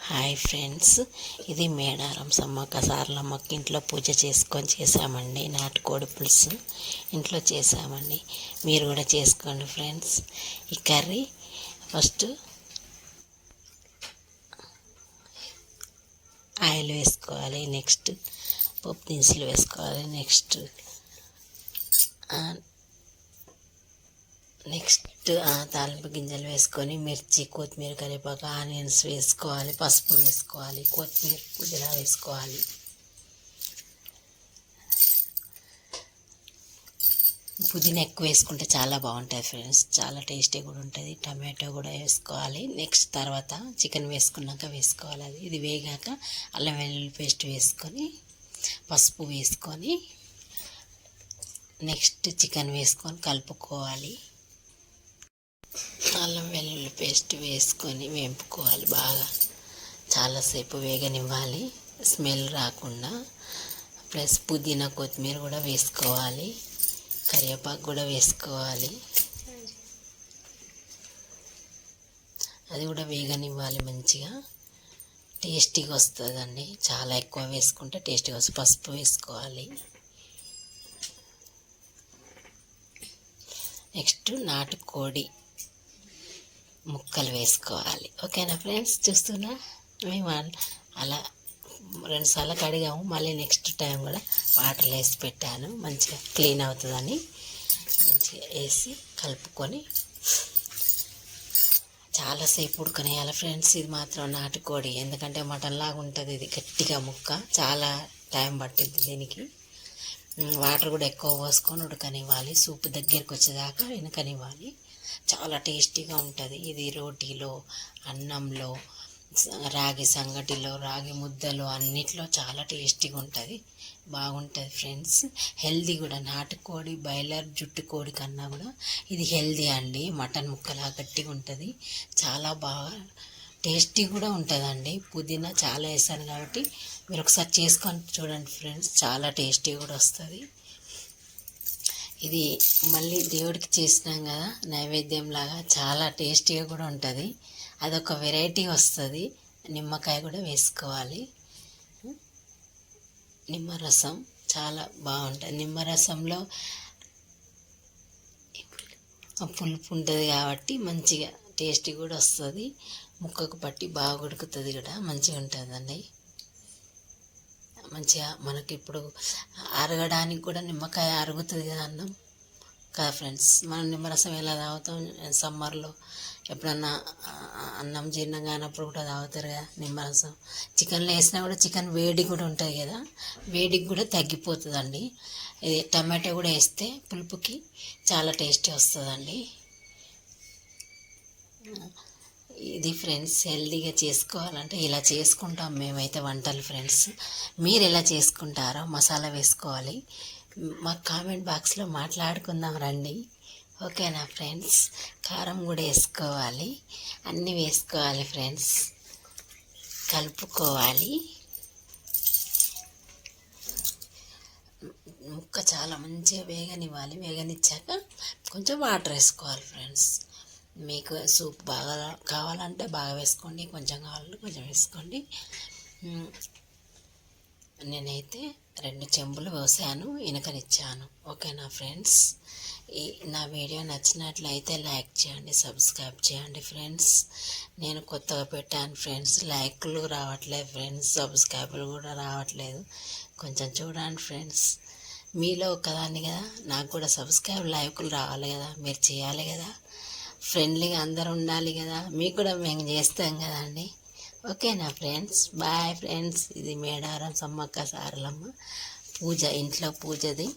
Hi friends, ఇది మేడారం సమ్మక్క సారలమ్మకి ఇంట్లో పూజ చేసుకొని చేసామండి. నాటుకోడి పులుసు ఇంట్లో చేసామండి. మీరు కూడా చేసుకోండి ఫ్రెండ్స్. ఈ కర్రీ ఫస్ట్ ఆయిల్ వేసుకోవాలి, నెక్స్ట్ పప్పు దినుసులు వేసుకోవాలి, నెక్స్ట్ తాలింపు గింజలు వేసుకొని మిర్చి, కొత్తిమీర, కరివేపాకు, ఆనియన్స్ వేసుకోవాలి, పసుపు వేసుకోవాలి, కొత్తిమీర, పుదీనా వేసుకోవాలి. పుదీనా ఎక్కువ వేసుకుంటే చాలా బాగుంటుంది ఫ్రెండ్స్, చాలా టేస్టీ కూడా ఉంటుంది. టమాటో కూడా వేసుకోవాలి. నెక్స్ట్ తర్వాత చికెన్ వేసుకున్నాక వేసుకోవాలి. ఇది వేగాక అల్లం వెల్లుల్లి పేస్ట్ వేసుకొని పసుపు వేసుకొని నెక్స్ట్ చికెన్ వేసుకొని కలుపుకోవాలి. అల్లం వెల్లుల్లి పేస్ట్ వేసుకొని వేపుకోవాలి. బాగా చాలాసేపు వేగనివ్వాలి, స్మెల్ రాకుండా. ప్లస్ పుదీనా, కొత్తిమీర కూడా వేసుకోవాలి, కరివేపాకు కూడా వేసుకోవాలి. అది కూడా వేగనివ్వాలి, మంచిగా టేస్టీగా వస్తుందండి. చాలా ఎక్కువ వేసుకుంటే టేస్టీగా వస్తుంది. పసుపు వేసుకోవాలి. నెక్స్ట్ నాటుకోడి ముక్కలు వేసుకోవాలి. ఓకేనా ఫ్రెండ్స్, చూస్తున్నా మేము అలా 2 సార్లు కడిగాము. మళ్ళీ నెక్స్ట్ టైం కూడా వాటర్లో వేసి పెట్టాను, మంచిగా క్లీన్ అవుతుందని. మంచిగా వేసి కలుపుకొని చాలాసేపు ఉడకనేయాలి ఫ్రెండ్స్. ఇది మాత్రం నాటుకోడి, ఎందుకంటే మటన్ లాగా ఉంటుంది. ఇది గట్టిగా ముక్క, చాలా టైం పట్టింది దీనికి. వాటర్ కూడా ఎక్కువ పోసుకొని ఉడకనివ్వాలి. సూప్ దగ్గరికి వచ్చేదాకా వెనకనివ్వాలి. చాలా టేస్టీగా ఉంటుంది. ఇది రోటీలో, అన్నంలో, రాగి సంగటిలో, రాగి ముద్దలో, అన్నిట్లో చాలా టేస్టీగా ఉంటుంది, బాగుంటుంది ఫ్రెండ్స్. హెల్దీ కూడా. నాటుకోడి బాయిలర్ జుట్టు కోడి కన్నా కూడా ఇది హెల్దీ అండి. మటన్ ముక్కలా గట్టిగా ఉంటుంది, చాలా బాగా టేస్టీ కూడా ఉంటుందండి. పుదీనా చాలా వేసాను కాబట్టి మీరు ఒకసారి చేసుకొని చూడండి ఫ్రెండ్స్, చాలా టేస్టీ కూడా వస్తుంది. ఇది మళ్ళీ దేవుడికి చేసినాం కదా, నైవేద్యం లాగా చాలా టేస్టీగా కూడా ఉంటుంది. అదొక వెరైటీ వస్తుంది. నిమ్మకాయ కూడా వేసుకోవాలి. నిమ్మరసం చాలా బాగుంటుంది. నిమ్మరసంలో పులుపు ఉంటుంది కాబట్టి మంచిగా టేస్టీ కూడా వస్తుంది. ముక్కకు పట్టి బాగా ఉడుకుతుంది కూడా, మంచిగా ఉంటుందండి. మంచిగా మనకి ఇప్పుడు అరగడానికి కూడా నిమ్మకాయ అరుగుతుంది కదా అన్నం కదా ఫ్రెండ్స్. మనం నిమ్మరసం ఎలా తాగుతాం సమ్మర్లో, ఎప్పుడన్నా అన్నం జీర్ణం కానప్పుడు కూడా తాగుతారు కదా నిమ్మరసం. చికెన్లో వేసినా కూడా చికెన్ వేడి కూడా ఉంటుంది కదా, వేడికి కూడా తగ్గిపోతుందండి. ఇది టమాటో కూడా వేస్తే పులుపుకి చాలా టేస్టీ వస్తుందండి. ఇది ఫ్రెండ్స్, హెల్తీగా చేసుకోవాలంటే ఇలా చేసుకుంటాం మేమైతే వంటలు ఫ్రెండ్స్. మీరు ఎలా చేసుకుంటారో మసాలా వేసుకోవాలి. మా కామెంట్ బాక్స్లో మాట్లాడుకుందాం రండి. ఓకేనా ఫ్రెండ్స్. కారం కూడా వేసుకోవాలి, అన్నీ వేసుకోవాలి ఫ్రెండ్స్. కలుపుకోవాలి. ముక్క చాలా మంచిగా వేగనివ్వాలి. వేగనిచ్చాక కొంచెం వాటర్ వేసుకోవాలి ఫ్రెండ్స్. మీకు సూప్ బాగా కావాలంటే బాగా వేసుకోండి, కొంచెం కావాలంటే కొంచెం వేసుకోండి. నేనైతే 2 చెంబులు పోసాను, ఇనకనిచ్చాను. ఓకేనా ఫ్రెండ్స్. నా వీడియో నచ్చినట్లయితే లైక్ చేయండి, సబ్స్క్రైబ్ చేయండి ఫ్రెండ్స్. నేను కొత్తగా పెట్టాను ఫ్రెండ్స్, లైక్లు రావట్లేదు ఫ్రెండ్స్, సబ్స్క్రైబ్లు కూడా రావట్లేదు. కొంచెం చూడండి ఫ్రెండ్స్. మీలో ఒకదాన్ని కదా, నాకు కూడా సబ్స్క్రైబ్ లైక్లు రావాలి కదా, మీరు చేయాలి కదా. ఫ్రెండ్లీగా అందరూ ఉండాలి కదా, మీకు కూడా మేము చేస్తాం కదండి. ఓకేనా ఫ్రెండ్స్. Bye friends. ఇది మేడారం సమ్మక్క సారలమ్మ పూజ, ఇంట్లో పూజది.